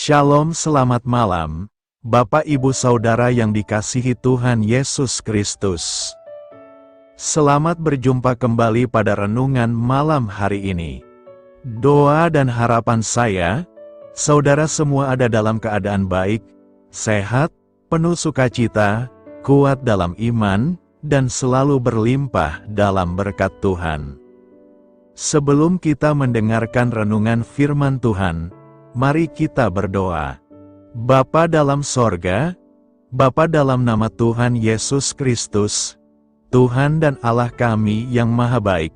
Shalom, selamat malam, Bapak Ibu Saudara yang dikasihi Tuhan Yesus Kristus. Selamat berjumpa kembali pada renungan malam hari ini. Doa dan harapan saya, saudara semua ada dalam keadaan baik, sehat, penuh sukacita, kuat dalam iman, dan selalu berlimpah dalam berkat Tuhan. Sebelum kita mendengarkan renungan firman Tuhan, mari kita berdoa. Bapa dalam sorga, Bapa dalam nama Tuhan Yesus Kristus, Tuhan dan Allah kami yang maha baik,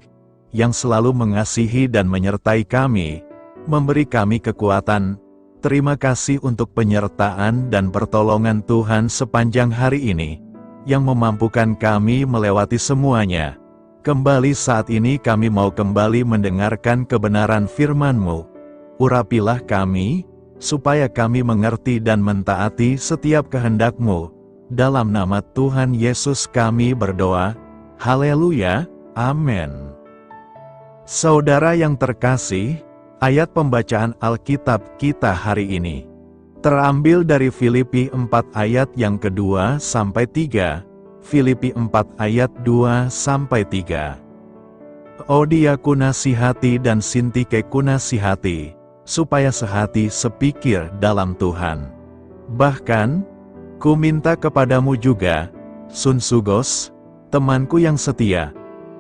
yang selalu mengasihi dan menyertai kami, memberi kami kekuatan. Terima kasih untuk penyertaan dan pertolongan Tuhan sepanjang hari ini, yang memampukan kami melewati semuanya. Kembali saat ini kami mau kembali mendengarkan kebenaran firman-Mu. Urapilah kami, supaya kami mengerti dan mentaati setiap kehendak-Mu. Dalam nama Tuhan Yesus kami berdoa. Haleluya, amin. Saudara yang terkasih, ayat pembacaan Alkitab kita hari ini terambil dari Filipi 4 ayat yang kedua sampai 3. Filipi 4 ayat 2 sampai 3. Euodia ku nasihati dan Sintike ku nasihati, supaya sehati sepikir dalam Tuhan. Bahkan, ku minta kepadamu juga, Sunsugos, temanku yang setia,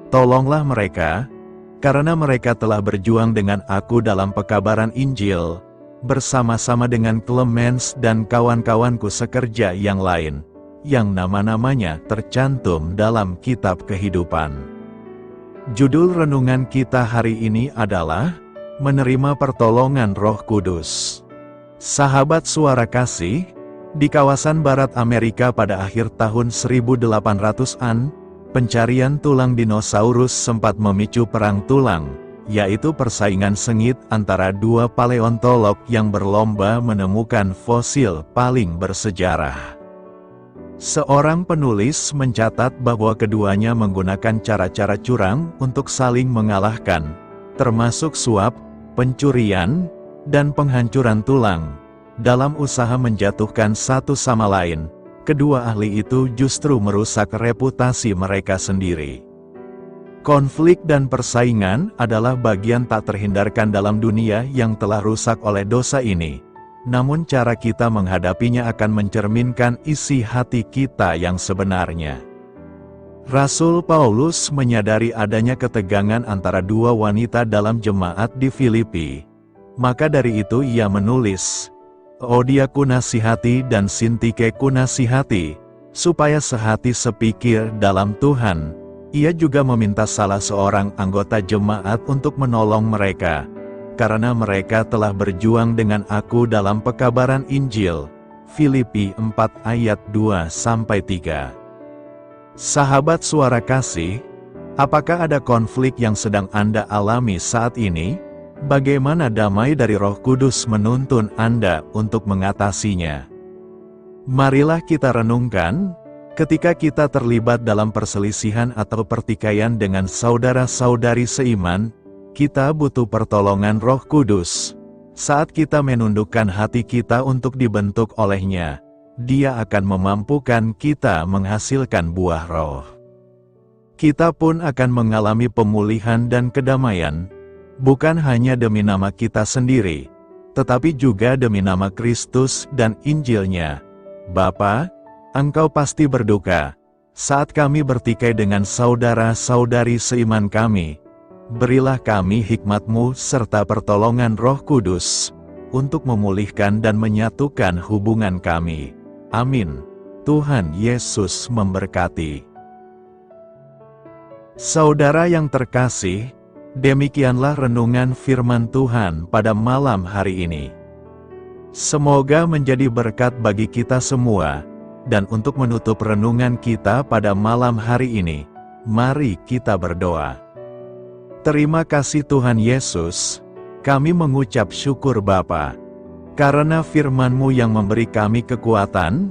tolonglah mereka, karena mereka telah berjuang dengan aku dalam pekabaran Injil, bersama-sama dengan Clemens dan kawan-kawanku sekerja yang lain, yang nama-namanya tercantum dalam kitab kehidupan. Judul renungan kita hari ini adalah Menerima Pertolongan Roh Kudus. Sahabat suara kasih, di kawasan barat Amerika pada akhir tahun 1800-an, pencarian tulang dinosaurus sempat memicu perang tulang, yaitu persaingan sengit antara dua paleontolog yang berlomba menemukan fosil paling bersejarah. Seorang penulis mencatat bahwa keduanya menggunakan cara-cara curang untuk saling mengalahkan, termasuk suap, pencurian, dan penghancuran tulang. Dalam usaha menjatuhkan satu sama lain, kedua ahli itu justru merusak reputasi mereka sendiri. Konflik dan persaingan adalah bagian tak terhindarkan dalam dunia yang telah rusak oleh dosa ini. Namun cara kita menghadapinya akan mencerminkan isi hati kita yang sebenarnya. Rasul Paulus menyadari adanya ketegangan antara dua wanita dalam jemaat di Filipi. Maka dari itu ia menulis, Euodia ku nasihati dan Sintike ku nasihati, supaya sehati sepikir dalam Tuhan. Ia juga meminta salah seorang anggota jemaat untuk menolong mereka, karena mereka telah berjuang dengan aku dalam pekabaran Injil. Filipi 4 ayat 2-3. Sahabat suara kasih, apakah ada konflik yang sedang Anda alami saat ini? Bagaimana damai dari Roh Kudus menuntun Anda untuk mengatasinya? Marilah kita renungkan, ketika kita terlibat dalam perselisihan atau pertikaian dengan saudara-saudari seiman, kita butuh pertolongan Roh Kudus. Saat kita menundukkan hati kita untuk dibentuk oleh-Nya, Dia akan memampukan kita menghasilkan buah roh. Kita pun akan mengalami pemulihan dan kedamaian, bukan hanya demi nama kita sendiri, tetapi juga demi nama Kristus dan Injil-Nya. Bapa, Engkau pasti berduka saat kami bertikai dengan saudara-saudari seiman kami. Berilah kami hikmat-Mu serta pertolongan Roh Kudus, untuk memulihkan dan menyatukan hubungan kami. Amin. Tuhan Yesus memberkati. Saudara yang terkasih, demikianlah renungan firman Tuhan pada malam hari ini. Semoga menjadi berkat bagi kita semua, dan untuk menutup renungan kita pada malam hari ini, mari kita berdoa. Terima kasih Tuhan Yesus, kami mengucap syukur Bapa, karena firman-Mu yang memberi kami kekuatan,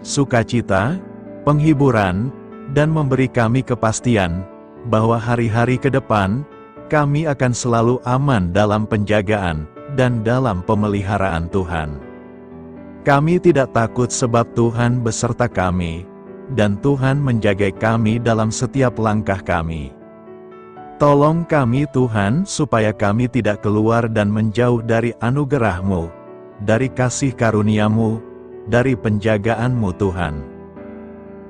sukacita, penghiburan, dan memberi kami kepastian, bahwa hari-hari ke depan, kami akan selalu aman dalam penjagaan, dan dalam pemeliharaan Tuhan. Kami tidak takut sebab Tuhan beserta kami, dan Tuhan menjaga kami dalam setiap langkah kami. Tolong kami Tuhan supaya kami tidak keluar dan menjauh dari anugerah-Mu, dari kasih karunia-Mu, dari penjagaan-Mu Tuhan.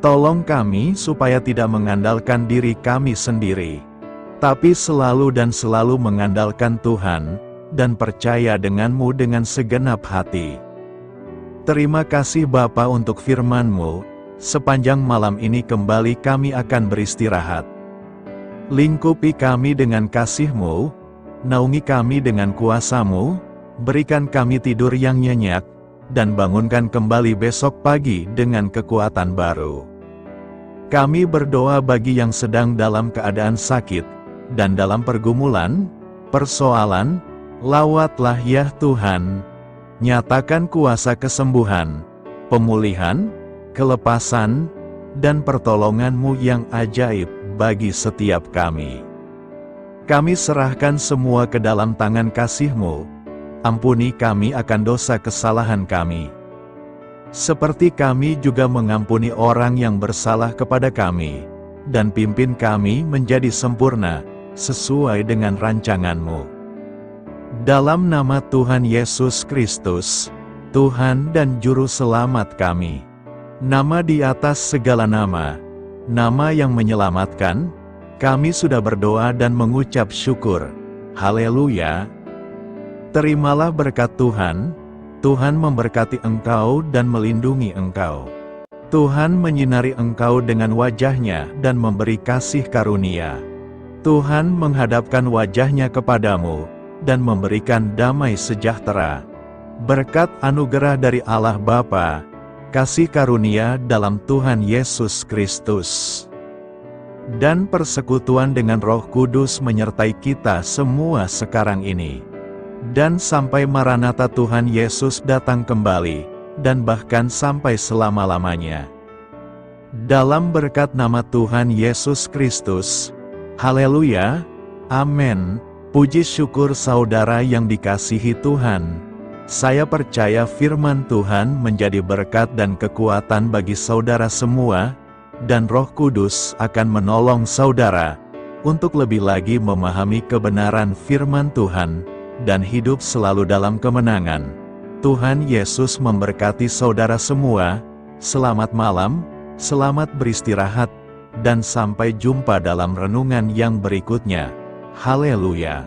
Tolong kami supaya tidak mengandalkan diri kami sendiri, tapi selalu dan selalu mengandalkan Tuhan, dan percaya dengan-Mu dengan segenap hati. Terima kasih Bapa untuk firman-Mu, sepanjang malam ini kembali kami akan beristirahat. Lingkupi kami dengan kasih-Mu, naungi kami dengan kuasa-Mu, berikan kami tidur yang nyenyak, dan bangunkan kembali besok pagi dengan kekuatan baru. Kami berdoa bagi yang sedang dalam keadaan sakit, dan dalam pergumulan, persoalan, lawatlah ya Tuhan. Nyatakan kuasa kesembuhan, pemulihan, kelepasan, dan pertolongan-Mu yang ajaib bagi setiap kami. Kami serahkan semua ke dalam tangan kasih-Mu. Ampuni kami akan dosa kesalahan kami, seperti kami juga mengampuni orang yang bersalah kepada kami, dan pimpin kami menjadi sempurna, sesuai dengan rancangan-Mu. Dalam nama Tuhan Yesus Kristus, Tuhan dan Juru Selamat kami, nama di atas segala nama, nama yang menyelamatkan, kami sudah berdoa dan mengucap syukur. Haleluya! Terimalah berkat Tuhan. Tuhan memberkati engkau dan melindungi engkau. Tuhan menyinari engkau dengan wajah-Nya dan memberi kasih karunia. Tuhan menghadapkan wajah-Nya kepadamu dan memberikan damai sejahtera. Berkat anugerah dari Allah Bapa, kasih karunia dalam Tuhan Yesus Kristus, dan persekutuan dengan Roh Kudus menyertai kita semua sekarang ini, dan sampai Maranatha Tuhan Yesus datang kembali, dan bahkan sampai selama-lamanya. Dalam berkat nama Tuhan Yesus Kristus. Haleluya, amin. Puji syukur saudara yang dikasihi Tuhan. Saya percaya firman Tuhan menjadi berkat dan kekuatan bagi saudara semua, dan Roh Kudus akan menolong saudara untuk lebih lagi memahami kebenaran firman Tuhan, dan hidup selalu dalam kemenangan. Tuhan Yesus memberkati saudara semua. Selamat malam, selamat beristirahat, dan sampai jumpa dalam renungan yang berikutnya. Haleluya!